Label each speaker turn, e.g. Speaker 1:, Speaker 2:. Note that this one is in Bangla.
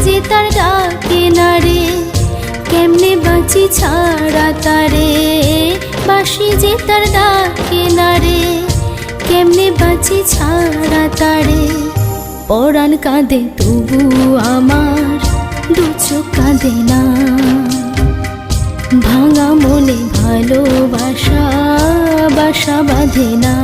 Speaker 1: যে তার ডাকে না রে, কেমনে বাঁচি ছাড়া তারে। বাঁশি যে তার ডাকে না রে, কেমনে বাঁচি ছাড়া তারে। পরাণ কাঁদে তবু আমার দু চোখ কাঁদে না, ভাঙা মনে ভালোবাসা বাসা বাঁধে না।